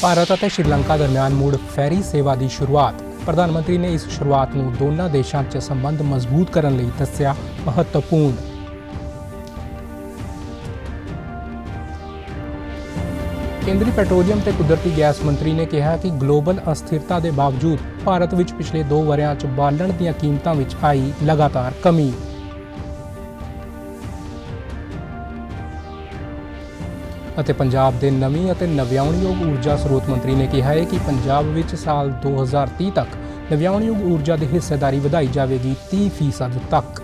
ਭਾਰਤ ਅਤੇ ਸ਼੍ਰੀਲੰਕਾ ਦਰਮਿਆਨ ਮੁੜ ਫੈਰੀ ਸੇਵਾ ਦੀ ਸ਼ੁਰੂਆਤ। ਪ੍ਰਧਾਨ ਮੰਤਰੀ ਨੇ ਇਸ ਸ਼ੁਰੂਆਤ ਨੂੰ ਦੋਨਾਂ ਦੇਸ਼ਾਂ 'ਚ ਸੰਬੰਧ ਮਜ਼ਬੂਤ ਕਰਨ ਲਈ ਦੱਸਿਆ ਮਹੱਤਵਪੂਰਨ। ਕੇਂਦਰੀ ਪੈਟਰੋਲੀਅਮ ਤੇ ਕੁਦਰਤੀ ਗੈਸ ਮੰਤਰੀ ਨੇ ਕਿਹਾ ਕਿ ਗਲੋਬਲ ਅਸਥਿਰਤਾ ਦੇ ਬਾਵਜੂਦ ਭਾਰਤ ਵਿੱਚ ਪਿਛਲੇ 2 ਵਰ੍ਹਿਆਂ 'ਚ ਬਾਲਣ ਦੀਆਂ ਕੀਮਤਾਂ ਵਿੱਚ ਆਈ ਲਗਾਤਾਰ ਕਮੀ। ਅਤੇ ਪੰਜਾਬ ਦੇ ਨਵੀਂ ਅਤੇ ਨਵਿਆਉਣਯੋਗ ਊਰਜਾ ਸਰੋਤ ਮੰਤਰੀ ਨੇ ਕਿਹਾ ਹੈ ਕਿ ਪੰਜਾਬ ਵਿੱਚ ਸਾਲ 2030 ਤੱਕ ਨਵਿਆਉਣਯੋਗ ਊਰਜਾ ਦੀ ਹਿੱਸੇਦਾਰੀ ਵਧਾਈ ਜਾਵੇਗੀ 30% ਤੱਕ।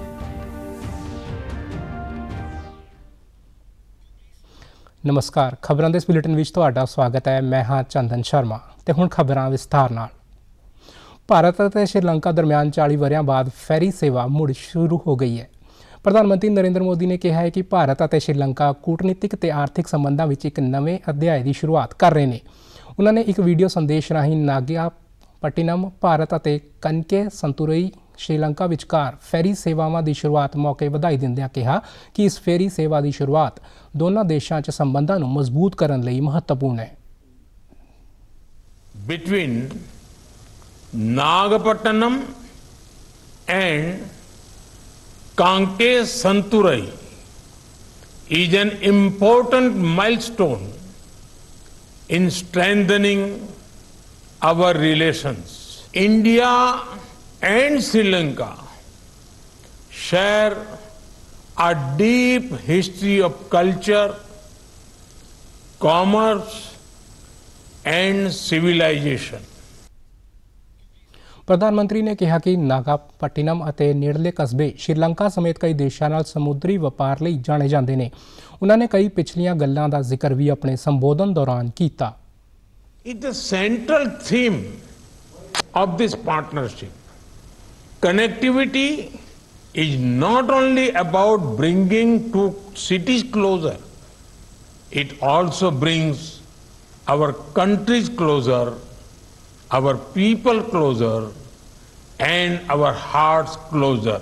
ਨਮਸਕਾਰ, ਖਬਰਾਂ ਦੇ ਇਸ ਬੁਲੇਟਿਨ ਵਿੱਚ ਤੁਹਾਡਾ ਸਵਾਗਤ ਹੈ। ਮੈਂ ਹਾਂ ਚੰਦਨ ਸ਼ਰਮਾ ਤੇ ਹੁਣ ਖਬਰਾਂ ਵਿਸਥਾਰ ਨਾਲ। ਭਾਰਤ ਅਤੇ ਸ਼੍ਰੀਲੰਕਾ ਦਰਮਿਆਨ 40 ਵਰ੍ਹਿਆਂ ਬਾਅਦ ਫੈਰੀ ਸੇਵਾ ਮੁੜ ਸ਼ੁਰੂ ਹੋ ਗਈ ਹੈ। ਪ੍ਰਧਾਨ ਮੰਤਰੀ ਨਰਿੰਦਰ ਮੋਦੀ ਨੇ ਕਿਹਾ ਹੈ ਕਿ ਭਾਰਤ ਅਤੇ ਸ਼੍ਰੀਲੰਕਾ ਕੂਟਨੀਤਿਕ ਤੇ ਆਰਥਿਕ ਸੰਬੰਧਾਂ ਵਿੱਚ ਇੱਕ ਨਵੇਂ ਅਧਿਆਇ ਦੀ ਸ਼ੁਰੂਆਤ ਕਰ ਰਹੇ ਨੇ। ਉਹਨਾਂ ਨੇ ਇੱਕ ਵੀਡੀਓ ਸੰਦੇਸ਼ ਰਾਹੀਂ ਨਾਗਾਪਟਿਨਮ ਭਾਰਤ ਅਤੇ ਕਨਕੇ ਸੰਤੁਰਈ ਸ਼੍ਰੀਲੰਕਾ ਵਿਚਕਾਰ ਫੈਰੀ ਸੇਵਾਵਾਂ ਦੀ ਸ਼ੁਰੂਆਤ ਮੌਕੇ ਵਧਾਈ ਦਿੰਦਿਆਂ ਕਿਹਾ ਕਿ ਇਸ ਫੈਰੀ ਸੇਵਾ ਦੀ ਸ਼ੁਰੂਆਤ ਦੋਨਾਂ ਦੇਸ਼ਾਂ 'ਚ ਸੰਬੰਧਾਂ ਨੂੰ ਮਜ਼ਬੂਤ ਕਰਨ ਲਈ ਮਹੱਤਵਪੂਰਨ ਹੈ। Between Nagapattinam and Kanke Santurai is an important milestone in strengthening our relations. India and Sri Lanka share a deep history of culture, commerce and civilization. ਪ੍ਰਧਾਨ ਮੰਤਰੀ ਨੇ ਕਿਹਾ ਕਿ ਨਾਗਾਪਟਿਨਮ ਅਤੇ ਨੇੜਲੇ ਕਸਬੇ ਸ਼੍ਰੀਲੰਕਾ ਸਮੇਤ ਕਈ ਦੇਸ਼ਾਂ ਨਾਲ ਸਮੁੰਦਰੀ ਵਪਾਰ ਲਈ ਜਾਣੇ ਜਾਂਦੇ ਨੇ। ਉਹਨਾਂ ਨੇ ਕਈ ਪਿਛਲੀਆਂ ਗੱਲਾਂ ਦਾ ਜ਼ਿਕਰ ਵੀ ਆਪਣੇ ਸੰਬੋਧਨ ਦੌਰਾਨ ਕੀਤਾ। It's the central theme of this partnership. Connectivity is not only about bringing two cities closer, it also brings our countries closer, our people closer and our hearts closer.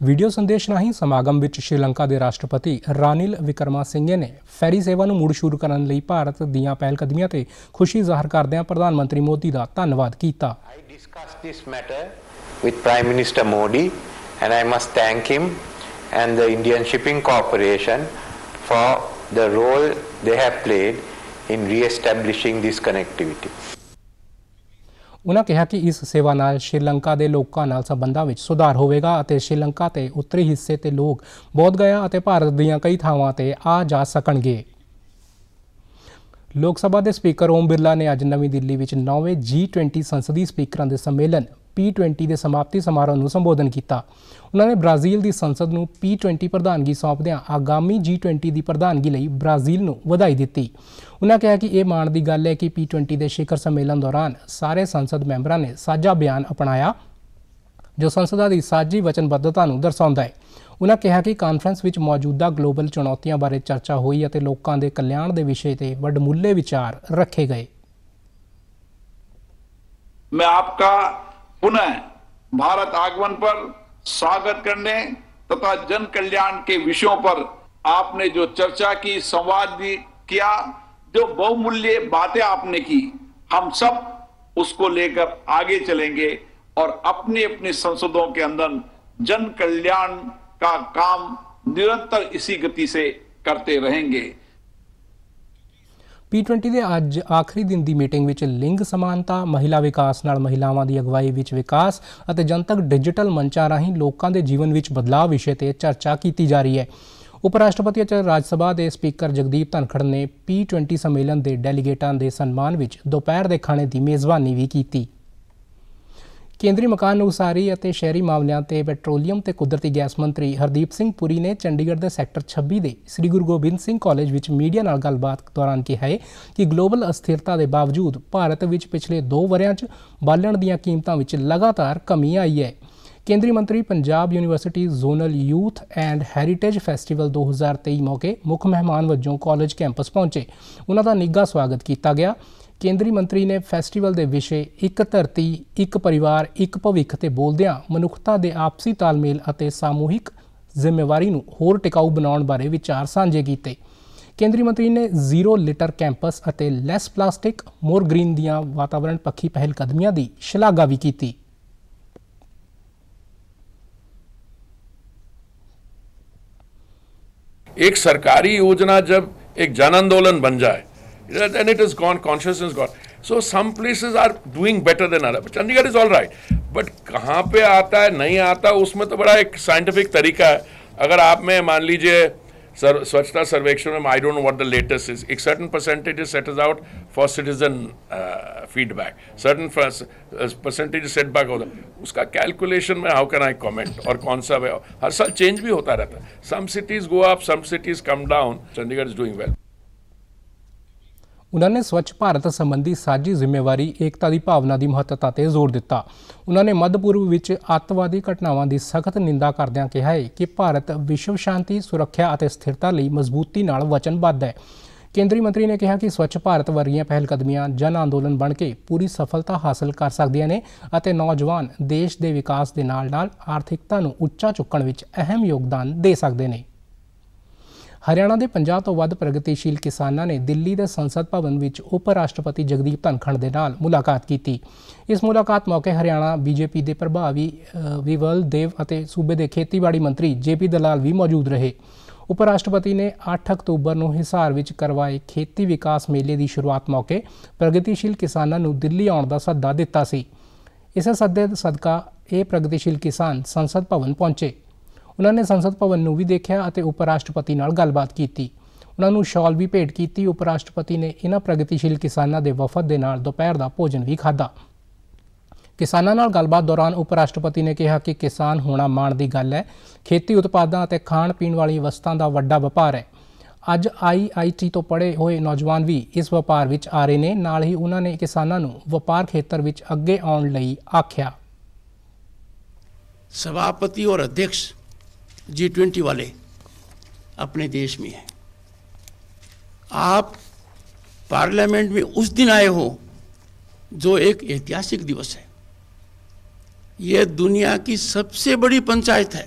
Video ਸੰਦੇਸ਼ ਰਾਹੀਂ ਸਮਾਗਮ ਵਿੱਚ ਸ਼੍ਰੀਲੰਕਾ ਦੇ ਰਾਸ਼ਟਰਪਤੀ ਰਾਨਿਲ ਵਿਕਰਮਾਸਿੰਘੇ ਨੇ ਫੈਰੀ ਸੇਵਾ ਨੂੰ ਮੁੜ ਸ਼ੁਰੂ ਕਰਨ ਲਈ ਭਾਰਤ ਦੀਆਂ ਪਹਿਲਕਦਮੀਆਂ ਤੇ ਖੁਸ਼ੀ ਜ਼ਾਹਰ ਕਰਦਿਆਂ ਪ੍ਰਧਾਨ ਮੰਤਰੀ ਮੋਦੀ ਦਾ ਧੰਨਵਾਦ ਕੀਤਾ। I discussed this matter with Prime Minister Modi and I must thank him and the Indian Shipping Corporation for the role they have played in re-establishing this connectivity. ਉਹਨਾਂ ਕਿਹਾ ਕਿ ਇਸ ਸੇਵਾ ਨਾਲ ਸ਼੍ਰੀਲੰਕਾ ਦੇ ਲੋਕਾਂ ਨਾਲ ਸੰਬੰਧਾਂ ਵਿੱਚ ਸੁਧਾਰ ਹੋਵੇਗਾ ਅਤੇ ਸ਼੍ਰੀਲੰਕਾ ਦੇ ਉੱਤਰੀ ਹਿੱਸੇ ਤੇ ਲੋਕ ਬੋਧ ਗਯਾ ਅਤੇ ਭਾਰਤ ਦੀਆਂ ਕਈ ਥਾਵਾਂ ਤੇ ਆ ਜਾ ਸਕਣਗੇ। ਲੋਕ ਸਭਾ ਦੇ ਸਪੀਕਰ ਓਮ ਬਿਰਲਾ ਨੇ ਅੱਜ ਨਵੀਂ ਦਿੱਲੀ ਵਿੱਚ 9ਵੇਂ G20 ਸੰਸਦੀ ਸਪੀਕਰਾਂ ਦੇ ਸੰਮੇਲਨ P20 ਦੇ ਸਮਾਪਤੀ ਸਮਾਰੋਹ ਨੂੰ ਸੰਬੋਧਨ ਕੀਤਾ। ਉਹਨਾਂ ਨੇ ਬ੍ਰਾਜ਼ੀਲ ਦੀ ਸੰਸਦ ਨੂੰ P20 ਪ੍ਰਧਾਨਗੀ ਸੌਂਪਦਿਆਂ ਆਗਾਮੀ G20 ਦੀ ਪ੍ਰਧਾਨਗੀ ਲਈ ਬ੍ਰਾਜ਼ੀਲ ਨੂੰ ਵਧਾਈ ਦਿੱਤੀ। ਉਹਨਾਂ ਕਿਹਾ ਕਿ ਇਹ ਮਾਣ ਦੀ ਗੱਲ ਹੈ ਕਿ P20 ਦੇ ਸਿਖਰ ਸੰਮੇਲਨ ਦੌਰਾਨ ਸਾਰੇ ਸੰਸਦ ਮੈਂਬਰਾਂ ਨੇ ਸਾਂਝਾ ਬਿਆਨ ਅਪਣਾਇਆ ਜੋ ਸੰਸਦਾਂ ਦੀ ਸਾਂਝੀ ਵਚਨਬੱਧਤਾ ਨੂੰ ਦਰਸਾਉਂਦਾ ਹੈ। ਉਹਨਾਂ ਕਿਹਾ ਕਿ ਕਾਨਫਰੰਸ ਵਿੱਚ ਮੌਜੂਦਾ ਗਲੋਬਲ ਚੁਣੌਤੀਆਂ ਬਾਰੇ ਚਰਚਾ ਹੋਈ ਅਤੇ ਲੋਕਾਂ ਦੇ ਕਲਿਆਣ ਦੇ ਵਿਸ਼ੇ ਤੇ ਵੱਡਮੁੱਲੇ ਵਿਚਾਰ ਰੱਖੇ ਗਏ। मैं आपका पुनः भारत आगमन पर स्वागत करने तथा जन कल्याण के विषयों पर आपने जो चर्चा की, संवाद भी किया, जो बहुमूल्य बातें आपने की, हम सब उसको लेकर आगे चलेंगे और अपनी अपनी संसदों के अंदर जन कल्याण का काम निरंतर इसी गति से करते रहेंगे। P20 ਦੇ ਅੱਜ ਆਖਰੀ ਦਿਨ ਦੀ ਮੀਟਿੰਗ ਵਿੱਚ ਲਿੰਗ ਸਮਾਨਤਾ, ਮਹਿਲਾ ਵਿਕਾਸ ਨਾਲ ਮਹਿਲਾਵਾਂ ਦੀ ਅਗਵਾਈ ਵਿੱਚ ਵਿਕਾਸ ਅਤੇ ਜਨਤਕ ਡਿਜੀਟਲ ਮੰਚਾਂ ਰਾਹੀਂ ਲੋਕਾਂ ਦੇ ਜੀਵਨ ਵਿੱਚ ਬਦਲਾਅ ਵਿਸ਼ੇ ਤੇ ਚਰਚਾ ਕੀਤੀ ਜਾ ਰਹੀ ਹੈ। ਉਪ ਰਾਸ਼ਟਰਪਤੀ ਅਤੇ ਰਾਜ ਸਭਾ ਦੇ ਸਪੀਕਰ ਜਗਦੀਪ ਧਨਖੜ ਨੇ P20 ਸੰਮੇਲਨ ਦੇ ਡੈਲੀਗੇਟਾਂ ਦੇ ਸਨਮਾਨ ਵਿੱਚ ਦੁਪਹਿਰ ਦੇ ਖਾਣੇ ਦੀ ਮੇਜ਼ਬਾਨੀ ਵੀ ਕੀਤੀ। ਕੇਂਦਰੀ ਮਕਾਨ ਉਸਾਰੀ ਅਤੇ ਸ਼ਹਿਰੀ ਮਾਮਲਿਆਂ ਤੇ ਪੈਟਰੋਲੀਅਮ ਤੇ ਕੁਦਰਤੀ ਗੈਸ ਮੰਤਰੀ ਹਰਦੀਪ ਸਿੰਘ ਪੁਰੀ ਨੇ ਚੰਡੀਗੜ੍ਹ ਦੇ ਸੈਕਟਰ 26 ਦੇ ਸ੍ਰੀ ਗੁਰੂ ਗੋਬਿੰਦ ਸਿੰਘ ਕਾਲਜ ਵਿੱਚ ਮੀਡੀਆ ਨਾਲ ਗੱਲਬਾਤ ਦੌਰਾਨ ਕਿਹਾ ਹੈ ਕਿ ਗਲੋਬਲ ਅਸਥਿਰਤਾ ਦੇ ਬਾਵਜੂਦ ਭਾਰਤ ਵਿੱਚ ਪਿਛਲੇ 2 ਵਰ੍ਹਿਆਂ 'ਚ ਬਾਲਣ ਦੀਆਂ ਕੀਮਤਾਂ ਵਿੱਚ ਲਗਾਤਾਰ ਕਮੀ ਆਈ ਹੈ। ਕੇਂਦਰੀ ਮੰਤਰੀ Punjab university zonal youth and heritage festival 2023 ਮੌਕੇ ਮੁੱਖ ਮਹਿਮਾਨ ਵਜੋਂ ਕਾਲਜ ਕੈਂਪਸ ਪਹੁੰਚੇ। ਉਹਨਾਂ ਦਾ ਨਿੱਘਾ ਸਵਾਗਤ ਕੀਤਾ ਗਿਆ। ਕੇਂਦਰੀ ਮੰਤਰੀ ਨੇ ਫੈਸਟੀਵਲ ਦੇ ਵਿਸ਼ੇ ਇੱਕ ਧਰਤੀ, ਇੱਕ ਪਰਿਵਾਰ, ਇੱਕ ਭਵਿੱਖ ਤੇ ਬੋਲਦਿਆਂ ਮਨੁੱਖਤਾ ਦੇ ਆਪਸੀ ਤਾਲਮੇਲ ਅਤੇ ਸਾਮੂਹਿਕ ਜ਼ਿੰਮੇਵਾਰੀ ਨੂੰ ਹੋਰ ਟਿਕਾਊ ਬਣਾਉਣ ਬਾਰੇ ਵਿਚਾਰ ਸਾਂਝੇ ਕੀਤੇ। ਕੇਂਦਰੀ ਮੰਤਰੀ ਨੇ ਜ਼ੀਰੋ ਲਿਟਰ ਕੈਂਪਸ ਅਤੇ ਲੈਸ ਪਲਾਸਟਿਕ, ਮੋਰ ਗ੍ਰੀਨ ਦੀਆਂ ਵਾਤਾਵਰਣ ਪੱਖੀ ਪਹਿਲ ਕਦਮੀਆਂ ਦੀ ਸ਼ਲਾਘਾ ਵੀ ਕੀਤੀ। एक सरकारी योजना जब एक जन आंदोलन बन जाए, then it is gone, consciousness gone. So some places are doing better than other. But Chandigarh is all right. But कहाँ पे आता है, नहीं आता, उसमें तो बड़ा एक साइंटिफिक तरीका है। अगर आप में मान लीजिए स्वच्छता सर्वेक्षण में, I don't know what the latest is, एक certain percentage is set out for citizen feedback, certain percentage set back होता है, उसका कैलकुलेशन में how can I comment, और कौन सा हर साल चेंज भी होता रहता है। Some cities go up, some cities come down. Chandigarh is doing well. ਉਹਨਾਂ ਨੇ ਸਵੱਛ ਭਾਰਤ ਸੰਬੰਧੀ ਸਾਂਝੀ ਜ਼ਿੰਮੇਵਾਰੀ, ਏਕਤਾ ਦੀ ਭਾਵਨਾ ਦੀ ਮਹੱਤਤਾ ਤੇ ਜ਼ੋਰ ਦਿੱਤਾ। ਉਹਨਾਂ ਨੇ ਮੱਧ ਪੂਰਬ ਵਿੱਚ ਅੱਤਵਾਦੀ ਘਟਨਾਵਾਂ ਦੀ ਸਖਤ ਨਿੰਦਾ ਕਰਦਿਆਂ ਕਿਹਾ ਹੈ ਕਿ ਭਾਰਤ ਵਿਸ਼ਵ ਸ਼ਾਂਤੀ, ਸੁਰੱਖਿਆ ਅਤੇ ਸਥਿਰਤਾ ਲਈ ਮਜ਼ਬੂਤੀ ਨਾਲ ਵਚਨਬੱਧ ਹੈ। ਕੇਂਦਰੀ ਮੰਤਰੀ ਨੇ ਕਿਹਾ ਕਿ ਸਵੱਛ ਭਾਰਤ ਵਰਗੀਆਂ ਪਹਿਲਕਦਮੀਆਂ ਜਨ ਅੰਦੋਲਨ ਬਣ ਕੇ ਪੂਰੀ ਸਫਲਤਾ ਹਾਸਲ ਕਰ ਸਕਦੀਆਂ ਨੇ ਅਤੇ ਨੌਜਵਾਨ ਦੇਸ਼ ਦੇ ਵਿਕਾਸ ਦੇ ਨਾਲ-ਨਾਲ ਆਰਥਿਕਤਾ ਨੂੰ ਉੱਚਾ ਚੁੱਕਣ ਵਿੱਚ ਅਹਿਮ ਯੋਗਦਾਨ ਦੇ ਸਕਦੇ ਨੇ। ਹਰਿਆਣਾ ਦੇ 50 ਤੋਂ ਵੱਧ ਪ੍ਰਗਤੀਸ਼ੀਲ ਕਿਸਾਨਾਂ ਨੇ ਦਿੱਲੀ ਦੇ ਸੰਸਦ ਭਵਨ ਵਿੱਚ ਉਪ ਰਾਸ਼ਟਰਪਤੀ ਜਗਦੀਪ ਧਨਖੜ ਦੇ ਨਾਲ ਮੁਲਾਕਾਤ ਕੀਤੀ। ਇਸ ਮੁਲਾਕਾਤ ਮੌਕੇ ਹਰਿਆਣਾ ਬੀਜੇਪੀ ਦੇ ਪ੍ਰਭਾਵੀ ਵਿਵਲ ਦੇਵ ਅਤੇ ਸੂਬੇ ਦੇ ਖੇਤੀਬਾੜੀ ਮੰਤਰੀ ਜੇਪੀ ਦਲਾਲ ਵੀ ਮੌਜੂਦ ਰਹੇ। ਉਪ ਰਾਸ਼ਟਰਪਤੀ ਨੇ 8 ਅਕਤੂਬਰ ਨੂੰ ਹਿਸਾਰ ਵਿੱਚ ਕਰਵਾਏ ਖੇਤੀ ਵਿਕਾਸ ਮੇਲੇ ਦੀ ਸ਼ੁਰੂਆਤ ਮੌਕੇ ਪ੍ਰਗਤੀਸ਼ੀਲ ਕਿਸਾਨਾਂ ਨੂੰ ਦਿੱਲੀ ਆਉਣ ਦਾ ਸੱਦਾ ਦਿੱਤਾ ਸੀ। ਇਸੇ ਸੱਦੇ ਸਦਕਾ ਇਹ ਪ੍ਰਗਤੀਸ਼ੀਲ ਕਿਸਾਨ ਸੰਸਦ ਭਵਨ ਪਹੁੰਚੇ। ਉਹਨਾਂ ਨੇ ਸੰਸਦ ਭਵਨ ਨੂੰ ਵੀ ਦੇਖਿਆ ਅਤੇ ਉਪ ਰਾਸ਼ਟਰਪਤੀ ਨਾਲ ਗੱਲਬਾਤ ਕੀਤੀ। ਉਹਨਾਂ ਨੂੰ ਸ਼ਾਲ ਵੀ ਭੇਟ ਕੀਤੀ। ਉਪ ਰਾਸ਼ਟਰਪਤੀ ਨੇ ਇਹਨਾਂ ਪ੍ਰਗਤੀਸ਼ੀਲ ਕਿਸਾਨਾਂ ਦੇ ਵਫਦ ਦੇ ਨਾਲ ਦੁਪਹਿਰ ਦਾ ਭੋਜਨ ਵੀ ਖਾਧਾ। ਕਿਸਾਨਾਂ ਨਾਲ ਗੱਲਬਾਤ ਦੌਰਾਨ ਉਪ ਰਾਸ਼ਟਰਪਤੀ ਨੇ ਕਿਹਾ ਕਿ ਕਿਸਾਨ ਹੋਣਾ ਮਾਣ ਦੀ ਗੱਲ ਹੈ। ਖੇਤੀ ਉਤਪਾਦਾਂ ਅਤੇ ਖਾਣ ਪੀਣ ਵਾਲੀਆਂ ਵਸਤਾਂ ਦਾ ਵੱਡਾ ਵਪਾਰ ਹੈ। ਅੱਜ IIT ਤੋਂ ਪੜ੍ਹੇ ਹੋਏ ਨੌਜਵਾਨ ਵੀ ਇਸ ਵਪਾਰ ਵਿੱਚ ਆ ਰਹੇ ਨੇ। ਨਾਲ ਹੀ ਉਹਨਾਂ ਨੇ ਕਿਸਾਨਾਂ ਨੂੰ ਵਪਾਰ ਖੇਤਰ ਵਿੱਚ ਅੱਗੇ ਆਉਣ ਲਈ ਆਖਿਆ। सभापति और अध्यक्ष G20 वाले अपने देश में हैं। आप पार्लियामेंट में उस दिन आए हो जो एक ऐतिहासिक दिवस है। यह दुनिया की सबसे बड़ी पंचायत है।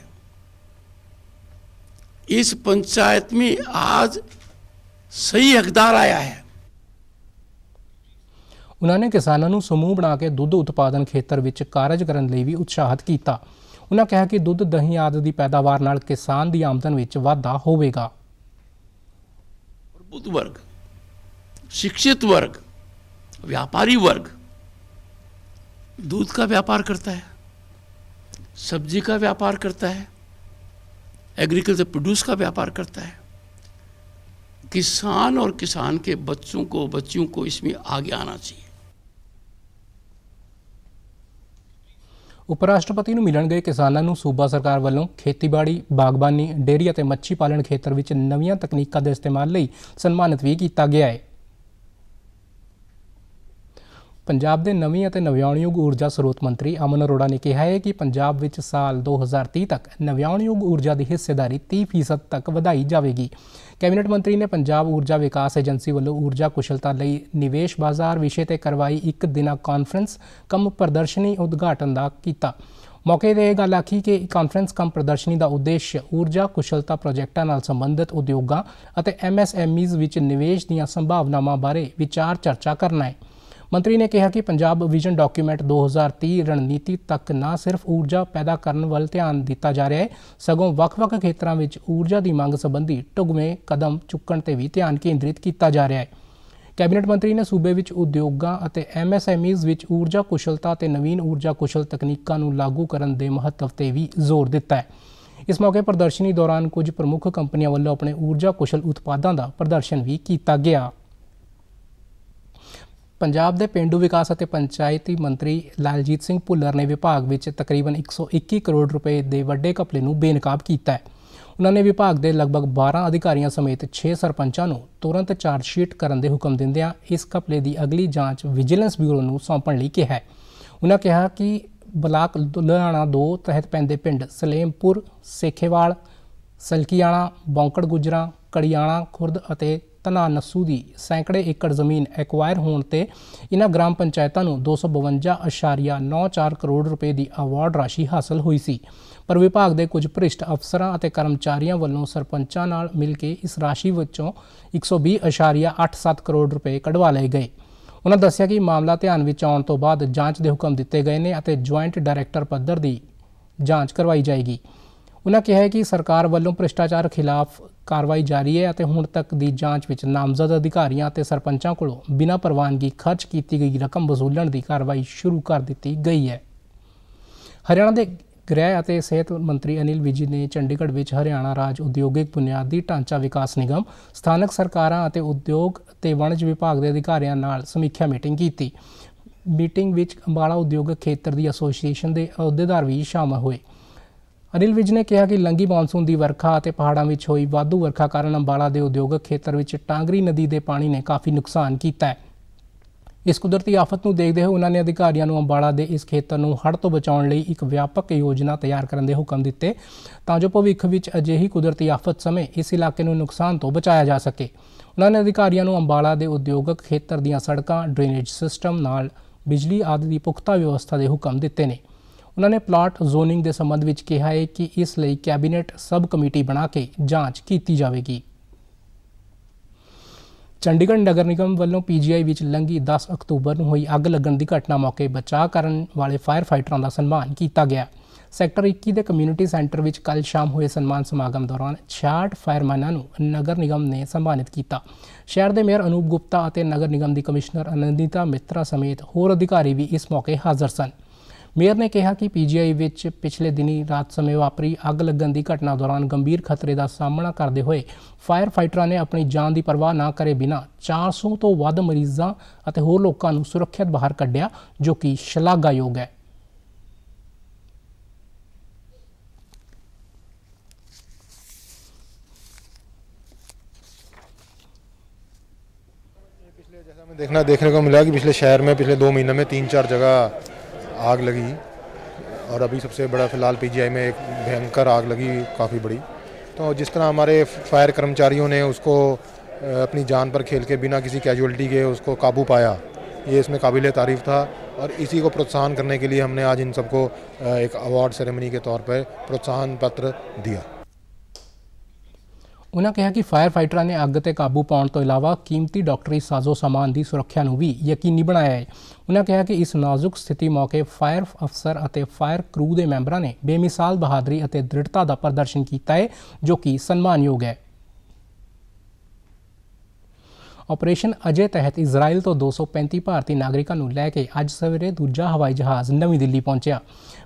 इस पंचायत में आज सही हकदार आया है। ਉਹਨਾਂ ਨੇ ਕਿਸਾਨਾਂ ਨੂੰ ਸਮੂਹ ਬਣਾ ਕੇ ਦੁੱਧ ਉਤਪਾਦਨ ਖੇਤਰ ਵਿੱਚ ਕਾਰਜ ਕਰਨ ਲਈ ਵੀ ਉਤਸ਼ਾਹਿਤ ਕੀਤਾ। ਉਹਨਾਂ ਕਿਹਾ ਕਿ ਦੁੱਧ, ਦਹੀਂ ਆਦਿ ਦੀ ਪੈਦਾਵਾਰ ਨਾਲ ਕਿਸਾਨ ਦੀ ਆਮਦਨ ਵਿੱਚ ਵਾਧਾ ਹੋਵੇਗਾ। बुद्ध वर्ग, शिक्षित वर्ग, व्यापारी वर्ग दूध का व्यापार करता है, सब्जी का व्यापार करता है, एग्रीकल्चर प्रोड्यूस का व्यापार करता है। किसान और किसान के बच्चियों को इसमें आगे आना चाहिए। ਉਪ ਰਾਸ਼ਟਰਪਤੀ ਨੂੰ ਮਿਲਣ ਗਏ ਕਿਸਾਨਾਂ ਨੂੰ ਸੂਬਾ ਸਰਕਾਰ ਵੱਲੋਂ ਖੇਤੀਬਾੜੀ, ਬਾਗਬਾਨੀ, ਡੇਅਰੀ ਅਤੇ ਮੱਛੀ ਪਾਲਣ ਖੇਤਰ ਵਿੱਚ ਨਵੀਆਂ ਤਕਨੀਕਾਂ ਦੇ ਇਸਤੇਮਾਲ ਲਈ ਸਨਮਾਨਿਤ ਵੀ ਕੀਤਾ ਗਿਆ ਹੈ। ਪੰਜਾਬ ਦੇ ਨਵੀਂ ਅਤੇ ਨਵਿਆਉਣਯੋਗ ਊਰਜਾ ਸਰੋਤ ਮੰਤਰੀ ਅਮਨ ਅਰੋੜਾ ਨੇ ਕਿਹਾ ਹੈ ਕਿ ਪੰਜਾਬ ਵਿੱਚ ਸਾਲ 2030 ਤੱਕ ਨਵਿਆਉਣਯੋਗ ਊਰਜਾ ਦੀ ਹਿੱਸੇਦਾਰੀ 30% ਤੱਕ ਵਧਾਈ ਜਾਵੇਗੀ। ਕੈਬਨਿਟ ਮੰਤਰੀ ਨੇ ਪੰਜਾਬ ਊਰਜਾ ਵਿਕਾਸ ਏਜੰਸੀ ਵੱਲੋਂ ਊਰਜਾ ਕੁਸ਼ਲਤਾ ਲਈ ਨਿਵੇਸ਼ ਬਾਜ਼ਾਰ ਵਿਸ਼ੇ ਤੇ ਕਰਵਾਈ ਇੱਕ ਦਿਨਾ ਕਾਨਫਰੰਸ ਕਮ ਪ੍ਰਦਰਸ਼ਨੀ ਉਦਘਾਟਨ ਦਾ ਕੀਤਾ। ਮੌਕੇ 'ਤੇ ਇਹ ਗੱਲ ਆਖੀ ਕਿ ਕਾਨਫਰੰਸ ਕਮ ਪ੍ਰਦਰਸ਼ਨੀ ਦਾ ਉਦੇਸ਼ ਊਰਜਾ ਕੁਸ਼ਲਤਾ ਪ੍ਰੋਜੈਕਟਾਂ ਨਾਲ ਸੰਬੰਧਿਤ ਉਦਯੋਗਾਂ ਅਤੇ MSMEs ਵਿੱਚ ਨਿਵੇਸ਼ ਦੀਆਂ ਸੰਭਾਵਨਾਵਾਂ ਬਾਰੇ ਵਿਚਾਰ ਚਰਚਾ ਕਰਨਾ ਹੈ। ਮੰਤਰੀ ਨੇ ਕਿਹਾ ਕਿ ਪੰਜਾਬ ਵਿਜ਼ਨ ਡਾਕੂਮੈਂਟ 2030 ਰਣਨੀਤੀ ਤੱਕ ਨਾ ਸਿਰਫ ਊਰਜਾ ਪੈਦਾ ਕਰਨ ਵੱਲ ਧਿਆਨ ਦਿੱਤਾ ਜਾ ਰਿਹਾ ਹੈ, ਸਗੋਂ ਵੱਖ-ਵੱਖ ਖੇਤਰਾਂ ਵਿੱਚ ਊਰਜਾ ਦੀ ਮੰਗ ਸੰਬੰਧੀ ਢੁਕਵੇਂ ਕਦਮ ਚੁੱਕਣ ਤੇ ਵੀ ਧਿਆਨ ਕੇਂਦਰਿਤ ਕੀਤਾ ਜਾ ਰਿਹਾ ਹੈ। ਕੈਬਨਿਟ ਮੰਤਰੀ ਨੇ ਸੂਬੇ ਵਿੱਚ ਉਦਯੋਗਾਂ ਅਤੇ MSMEs ਵਿੱਚ ਊਰਜਾ ਕੁਸ਼ਲਤਾ ਅਤੇ ਨਵੀਨ ਊਰਜਾ ਕੁਸ਼ਲ ਤਕਨੀਕਾਂ ਨੂੰ ਲਾਗੂ ਕਰਨ ਦੇ ਮਹੱਤਵ ਤੇ ਵੀ ਜ਼ੋਰ ਦਿੱਤਾ ਹੈ। ਇਸ ਮੌਕੇ ਪ੍ਰਦਰਸ਼ਨੀ ਦੌਰਾਨ ਕੁਝ ਪ੍ਰਮੁੱਖ ਕੰਪਨੀਆਂ ਵੱਲੋਂ ਆਪਣੇ ਊਰਜਾ ਕੁਸ਼ਲ ਉਤਪਾਦਾਂ ਦਾ ਪ੍ਰਦਰਸ਼ਨ ਵੀ ਕੀਤਾ ਗਿਆ। ਪੰਜਾਬ ਦੇ ਪੇਂਡੂ ਵਿਕਾਸ ਅਤੇ ਪੰਚਾਇਤੀ ਮੰਤਰੀ ਲਾਲਜੀਤ ਸਿੰਘ ਭੁੱਲਰ ਨੇ ਵਿਭਾਗ ਵਿੱਚ ਤਕਰੀਬਨ 121 ਕਰੋੜ ਰੁਪਏ ਦੇ ਵੱਡੇ ਘਪਲੇ ਨੂੰ ਬੇਨਕਾਬ ਕੀਤਾ ਹੈ। ਉਹਨਾਂ ਨੇ ਵਿਭਾਗ ਦੇ ਲਗਭਗ 12 ਅਧਿਕਾਰੀਆਂ ਸਮੇਤ 6 ਸਰਪੰਚਾਂ ਨੂੰ ਤੁਰੰਤ ਚਾਰਜਸ਼ੀਟ ਕਰਨ ਦੇ ਹੁਕਮ ਦਿੰਦਿਆਂ ਇਸ ਘਪਲੇ ਦੀ ਅਗਲੀ ਜਾਂਚ ਵਿਜੀਲੈਂਸ ਬਿਊਰੋ ਨੂੰ ਸੌਂਪਣ ਲਈ ਕਿਹਾ ਹੈ। ਉਹਨਾਂ ਕਿਹਾ ਕਿ ਬਲਾਕ ਲੁਧਿਆਣਾ 2 ਤਹਿਤ ਪੈਂਦੇ ਪਿੰਡ ਸਲੇਮਪੁਰ, ਸੇਖੇਵਾਲ, ਸਲਕੀਆਣਾ, ਬੌਂਕੜ ਗੁਜਰਾ, ਕੜੀਆਣਾ ਖੁਰਦ ਅਤੇ ਧਨਾ ਨੱਸੂ ਦੀ ਸੈਂਕੜੇ ਏਕੜ ਜ਼ਮੀਨ ਐਕਵਾਇਰ ਹੋਣ ਤੇ ਇਹਨਾਂ ਗ੍ਰਾਮ ਪੰਚਾਇਤਾਂ ਨੂੰ 252.94 ਕਰੋੜ ਰੁਪਏ ਦੀ ਅਵਾਰਡ ਰਾਸ਼ੀ ਹਾਸਲ ਹੋਈ ਸੀ। ਪਰ ਵਿਭਾਗ ਦੇ ਕੁਝ ਭ੍ਰਿਸ਼ਟ ਅਫਸਰਾਂ ਅਤੇ ਕਰਮਚਾਰੀਆਂ ਵੱਲੋਂ ਸਰਪੰਚਾਂ ਨਾਲ ਮਿਲ ਕੇ ਇਸ ਰਾਸ਼ੀ ਵਿੱਚੋਂ 120.87 ਕਰੋੜ ਰੁਪਏ ਕਢਵਾ ਲਏ ਗਏ। ਉਹਨਾਂ ਦੱਸਿਆ ਕਿ ਮਾਮਲਾ ਧਿਆਨ ਵਿੱਚ ਆਉਣ ਤੋਂ ਬਾਅਦ ਜਾਂਚ ਦੇ ਹੁਕਮ ਦਿੱਤੇ ਗਏ ਨੇ ਅਤੇ ਜੁਆਇੰਟ ਡਾਇਰੈਕਟਰ ਪੱਧਰ ਦੀ ਜਾਂਚ ਕਰਵਾਈ ਜਾਏਗੀ। ਉਹਨਾਂ ਕਿਹਾ ਹੈ ਕਿ ਸਰਕਾਰ ਵੱਲੋਂ ਭ੍ਰਿਸ਼ਟਾਚਾਰ ਖਿਲਾਫ ਕਾਰਵਾਈ ਜਾਰੀ ਹੈ ਅਤੇ ਹੁਣ ਤੱਕ ਦੀ ਜਾਂਚ ਵਿੱਚ ਨਾਮਜ਼ਦ ਅਧਿਕਾਰੀਆਂ ਅਤੇ ਸਰਪੰਚਾਂ ਕੋਲੋਂ ਬਿਨਾਂ ਪ੍ਰਵਾਨਗੀ ਖਰਚ ਕੀਤੀ ਗਈ ਰਕਮ ਵਸੂਲਣ ਦੀ ਕਾਰਵਾਈ ਸ਼ੁਰੂ ਕਰ ਦਿੱਤੀ ਗਈ ਹੈ। ਹਰਿਆਣਾ ਦੇ ਗ੍ਰਹਿ ਅਤੇ ਸਿਹਤ ਮੰਤਰੀ ਅਨਿਲ ਵਿਜ ਨੇ ਚੰਡੀਗੜ੍ਹ ਵਿੱਚ ਹਰਿਆਣਾ ਰਾਜ ਉਦਯੋਗਿਕ ਬੁਨਿਆਦੀ ਢਾਂਚਾ ਵਿਕਾਸ ਨਿਗਮ, ਸਥਾਨਕ ਸਰਕਾਰਾਂ ਅਤੇ ਉਦਯੋਗ ਤੇ ਵਣਜ ਵਿਭਾਗ ਦੇ ਅਧਿਕਾਰੀਆਂ ਨਾਲ ਸਮੀਖਿਆ ਮੀਟਿੰਗ ਕੀਤੀ। ਮੀਟਿੰਗ ਵਿੱਚ ਅੰਬਾਲਾ ਉਦਯੋਗਿਕ ਖੇਤਰ ਦੀ ਐਸੋਸੀਏਸ਼ਨ ਦੇ ਅਹੁਦੇਦਾਰ ਵੀ ਸ਼ਾਮਲ ਹੋਏ। ਅਨਿਲ ਵਿਜ ਨੇ ਕਿਹਾ ਕਿ ਲੰਘੀ ਮੌਨਸੂਨ ਦੀ ਵਰਖਾ ਅਤੇ ਪਹਾੜਾਂ ਵਿੱਚ ਹੋਈ ਵਾਧੂ ਵਰਖਾ ਕਾਰਨ ਅੰਬਾਲਾ ਦੇ ਉਦਯੋਗਿਕ ਖੇਤਰ ਵਿੱਚ ਟਾਂਗਰੀ ਨਦੀ ਦੇ ਪਾਣੀ ਨੇ ਕਾਫੀ ਨੁਕਸਾਨ ਕੀਤਾ ਹੈ। ਇਸ ਕੁਦਰਤੀ ਆਫਤ ਨੂੰ ਦੇਖਦੇ ਹੋਏ ਉਹਨਾਂ ਨੇ ਅਧਿਕਾਰੀਆਂ ਨੂੰ ਅੰਬਾਲਾ ਦੇ ਇਸ ਖੇਤਰ ਨੂੰ ਹੜ੍ਹ ਤੋਂ ਬਚਾਉਣ ਲਈ ਇੱਕ ਵਿਆਪਕ ਯੋਜਨਾ ਤਿਆਰ ਕਰਨ ਦੇ ਹੁਕਮ ਦਿੱਤੇ ਤਾਂ ਜੋ ਭਵਿੱਖ ਵਿੱਚ ਅਜਿਹੀ ਕੁਦਰਤੀ ਆਫਤ ਸਮੇਂ ਇਸ ਇਲਾਕੇ ਨੂੰ ਨੁਕਸਾਨ ਤੋਂ ਬਚਾਇਆ ਜਾ ਸਕੇ। ਉਹਨਾਂ ਨੇ ਅਧਿਕਾਰੀਆਂ ਨੂੰ ਅੰਬਾਲਾ ਦੇ ਉਦਯੋਗਿਕ ਖੇਤਰ ਦੀਆਂ ਸੜਕਾਂ, ਡਰੇਨੇਜ ਸਿਸਟਮ ਨਾਲ ਬਿਜਲੀ ਆਦਿ ਦੀ ਪੁਖਤਾ ਵਿਵਸਥਾ ਦੇ ਹੁਕਮ ਦਿੱਤੇ ਨੇ। ਉਹਨਾਂ ਨੇ ਪਲਾਟ ਜ਼ੋਨਿੰਗ ਦੇ ਸੰਬੰਧ ਵਿੱਚ ਕਿਹਾ ਹੈ ਕਿ ਇਸ ਲਈ ਕੈਬਨਿਟ ਸਬ ਕਮੇਟੀ ਬਣਾ ਕੇ ਜਾਂਚ ਕੀਤੀ ਜਾਵੇਗੀ। ਚੰਡੀਗੜ੍ਹ ਨਗਰ ਨਿਗਮ ਵੱਲੋਂ ਪੀਜੀਆਈ ਵਿੱਚ ਲੰਘੀ 10 ਅਕਤੂਬਰ ਨੂੰ ਹੋਈ ਅੱਗ ਲੱਗਣ ਦੀ ਘਟਨਾ ਮੌਕੇ ਬਚਾਅ ਕਰਨ ਵਾਲੇ ਫਾਇਰ ਫਾਈਟਰਾਂ ਦਾ ਸਨਮਾਨ ਕੀਤਾ ਗਿਆ। ਸੈਕਟਰ 21 ਦੇ ਕਮਿਊਨਿਟੀ ਸੈਂਟਰ ਵਿੱਚ ਕੱਲ੍ਹ ਸ਼ਾਮ ਹੋਏ ਸਨਮਾਨ ਸਮਾਗਮ ਦੌਰਾਨ 66 ਫਾਇਰਮੈਨਾਂ ਨੂੰ ਨਗਰ ਨਿਗਮ ਨੇ ਸਨਮਾਨਿਤ ਕੀਤਾ। ਸ਼ਹਿਰ ਦੇ ਮੇਅਰ ਅਨੂਪ ਗੁਪਤਾ ਅਤੇ ਨਗਰ ਨਿਗਮ ਦੀ ਕਮਿਸ਼ਨਰ ਅਨੰਦਿਤਾ ਮਿੱਤਰਾ ਸਮੇਤ ਹੋਰ ਅਧਿਕਾਰੀ ਵੀ ਇਸ ਮੌਕੇ ਹਾਜ਼ਰ ਸਨ। ਮੇਅਰ ਨੇ ਕਿਹਾ ਕਿ ਪੀਜੀਆਈ ਵਿੱਚ ਪਿਛਲੇ ਦਿਨੀ ਰਾਤ ਸਮੇਂ ਵਾਪਰੀ ਅੱਗ ਲੱਗਣ ਦੀ ਘਟਨਾ ਦੌਰਾਨ ਗੰਭੀਰ ਖਤਰੇ ਦਾ ਸਾਹਮਣਾ ਕਰਦੇ ਹੋਏ ਫਾਇਰ ਫਾਈਟਰਾਂ ਨੇ ਆਪਣੀ ਜਾਨ ਦੀ ਪਰਵਾਹ ਨਾ ਕਰੇ ਬਿਨਾਂ 400 ਤੋਂ ਵੱਧ ਮਰੀਜ਼ਾਂ ਅਤੇ ਹੋਰ ਲੋਕਾਂ ਨੂੰ ਸੁਰੱਖਿਅਤ ਬਾਹਰ ਕੱਢਿਆ, ਜੋ ਕਿ ਸ਼ਲਾਘਾਯੋਗ ਹੈ। देखने को मिला कि पिछले शहर में पिछले 2 महीने में 3-4 जगह आग लगी और अभी सबसे बड़ा फिलहाल पीजीआई में एक भयंकर आग लगी, काफ़ी बड़ी। तो जिस तरह हमारे फायर कर्मचारियों ने उसको अपनी जान पर खेल के बिना किसी कैजुअलिटी के उसको काबू पाया, ये इसमें काबिल तारीफ़ था। और इसी को प्रोत्साहन करने के लिए हमने आज इन सबको एक अवार्ड सेरेमनी के तौर पर प्रोत्साहन पत्र दिया। ਉਹਨਾਂ ਕਿਹਾ ਕਿ ਫਾਇਰ ਫਾਈਟਰਾਂ ਨੇ ਅੱਗ ਤੇ ਕਾਬੂ ਪਾਉਣ ਤੋਂ ਇਲਾਵਾ ਕੀਮਤੀ ਡਾਕਟਰੀ ਸਾਜ਼ੋ ਸਾਮਾਨ ਦੀ ਸੁਰੱਖਿਆ ਨੂੰ ਵੀ ਯਕੀਨੀ ਬਣਾਇਆ ਹੈ। ਉਹਨਾਂ ਕਿਹਾ ਕਿ ਇਸ ਨਾਜ਼ੁਕ ਸਥਿਤੀ ਮੌਕੇ ਫਾਇਰ ਅਫਸਰ ਅਤੇ ਫਾਇਰ ਕਰੂ ਦੇ ਮੈਂਬਰਾਂ ਨੇ ਬੇਮਿਸਾਲ ਬਹਾਦਰੀ ਅਤੇ ਦ੍ਰਿੜਤਾ ਦਾ ਪ੍ਰਦਰਸ਼ਨ ਕੀਤਾ ਹੈ, ਜੋ ਕਿ ਸਨਮਾਨਯੋਗ ਹੈ। ਆਪਰੇਸ਼ਨ ਅਜੇ ਤਹਿਤ ਇਜ਼ਰਾਈਲ ਤੋਂ 235 ਭਾਰਤੀ ਨਾਗਰਿਕਾਂ ਨੂੰ ਲੈ ਕੇ ਅੱਜ ਸਵੇਰੇ ਦੂਜਾ ਹਵਾਈ ਜਹਾਜ਼ ਨਵੀਂ ਦਿੱਲੀ ਪਹੁੰਚਿਆ।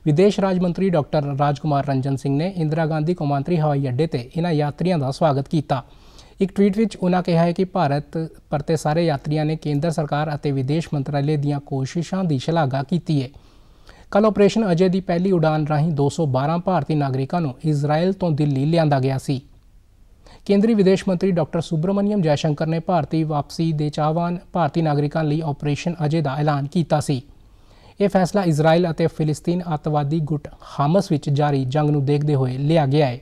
ਵਿਦੇਸ਼ ਰਾਜ ਮੰਤਰੀ ਡਾਕਟਰ ਰਾਜਕੁਮਾਰ ਰੰਜਨ ਸਿੰਘ ਨੇ ਇੰਦਰਾ ਗਾਂਧੀ ਕੌਮਾਂਤਰੀ ਹਵਾਈ ਅੱਡੇ ਤੇ ਇਹਨਾਂ ਯਾਤਰੀਆਂ ਦਾ ਸਵਾਗਤ ਕੀਤਾ। ਇੱਕ ਟਵੀਟ ਵਿੱਚ ਉਹਨਾਂ ਕਿਹਾ ਹੈ ਕਿ ਭਾਰਤ ਪਰਤੇ ਸਾਰੇ ਯਾਤਰੀਆਂ ਨੇ ਕੇਂਦਰ ਸਰਕਾਰ ਅਤੇ ਵਿਦੇਸ਼ ਮੰਤਰਾਲੇ ਦੀਆਂ ਕੋਸ਼ਿਸ਼ਾਂ ਦੀ ਸ਼ਲਾਘਾ ਕੀਤੀ ਹੈ। ਕੱਲ੍ਹ ਆਪਰੇਸ਼ਨ ਅਜੇ ਦੀ ਪਹਿਲੀ ਉਡਾਨ ਰਾਹੀਂ 212 ਭਾਰਤੀ ਨਾਗਰਿਕਾਂ ਨੂੰ ਇਜ਼ਰਾਈਲ ਤੋਂ ਦਿੱਲੀ ਲਿਆਂਦਾ ਗਿਆ ਸੀ। ਕੇਂਦਰੀ ਵਿਦੇਸ਼ ਮੰਤਰੀ ਡਾਕਟਰ ਸੁਬਰਮਨੀਅਮ ਜੈਸ਼ੰਕਰ ਨੇ ਭਾਰਤੀ ਵਾਪਸੀ ਦੇ ਚਾਹਵਾਨ ਭਾਰਤੀ ਨਾਗਰਿਕਾਂ ਲਈ ਆਪਰੇਸ਼ਨ ਅਜੇ ਦਾ ਐਲਾਨ ਕੀਤਾ ਸੀ। ਇਹ ਫੈਸਲਾ ਇਜ਼ਰਾਈਲ ਅਤੇ ਫਿਲਿਸਤੀਨ ਅੱਤਵਾਦੀ ਗੁੱਟ ਹਾਮਸ ਵਿੱਚ ਜਾਰੀ ਜੰਗ ਨੂੰ ਦੇਖਦੇ ਹੋਏ ਲਿਆ ਗਿਆ ਹੈ।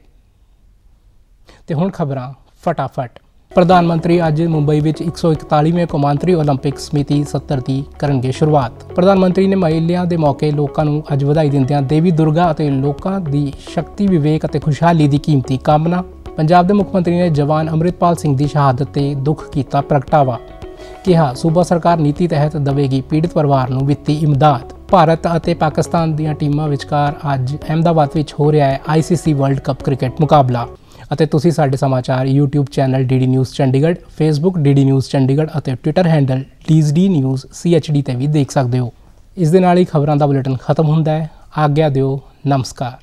ਤੇ ਹੁਣ ਖਬਰਾਂ ਫਟਾਫਟ। ਪ੍ਰਧਾਨ ਮੰਤਰੀ ਅੱਜ ਮੁੰਬਈ ਵਿੱਚ 141ਵੇਂ ਕੌਮਾਂਤਰੀ ਓਲੰਪਿਕ ਸਮਿਤੀ 70 ਦੀ ਕਰਨਗੇ ਸ਼ੁਰੂਆਤ। ਪ੍ਰਧਾਨ ਮੰਤਰੀ ਨੇ ਮੇਲਿਆਂ ਦੇ ਮੌਕੇ ਲੋਕਾਂ ਨੂੰ ਅੱਜ ਵਧਾਈ ਦਿੰਦਿਆਂ ਦੇਵੀ ਦੁਰਗਾ ਅਤੇ ਲੋਕਾਂ ਦੀ ਸ਼ਕਤੀ, ਵਿਵੇਕ ਅਤੇ ਖੁਸ਼ਹਾਲੀ ਦੀ ਕੀਮਤੀ ਕਾਮਨਾ। ਪੰਜਾਬ ਦੇ ਮੁੱਖ ਮੰਤਰੀ ਨੇ ਜਵਾਨ ਅੰਮ੍ਰਿਤਪਾਲ ਸਿੰਘ ਦੀ ਸ਼ਹਾਦਤ ਤੇ ਦੁੱਖ ਕੀਤਾ ਪ੍ਰਗਟਾਵਾ। ਕਿਹਾ ਸੂਬਾ ਸਰਕਾਰ ਨੀਤੀ ਤਹਿਤ ਦੇਵੇਗੀ ਪੀੜਤ ਪਰਿਵਾਰ ਨੂੰ ਵਿੱਤੀ ਇਮਦਾਦ। ਭਾਰਤ ਅਤੇ ਪਾਕਿਸਤਾਨ ਦੀਆਂ ਟੀਮਾਂ ਵਿਚਕਾਰ ਅੱਜ ਅਹਿਮਦਾਬਾਦ ਵਿੱਚ ਹੋ ਰਿਹਾ ਹੈ ICC ਵਰਲਡ ਕੱਪ ਕ੍ਰਿਕਟ ਮੁਕਾਬਲਾ। ਅਤੇ ਤੁਸੀਂ ਸਾਡੇ ਸਮਾਚਾਰ YouTube channel DD news Chandigarh, Facebook DD news Chandigarh ਅਤੇ Twitter handle DD news CHD ਤੇ ਵੀ ਦੇਖ ਸਕਦੇ ਹੋ। ਇਸ ਦੇ ਨਾਲ ਹੀ ਖਬਰਾਂ ਦਾ ਬੁਲੇਟਿਨ ਖਤਮ ਹੁੰਦਾ ਹੈ। ਆਗਿਆ ਦਿਓ। ਨਮਸਕਾਰ।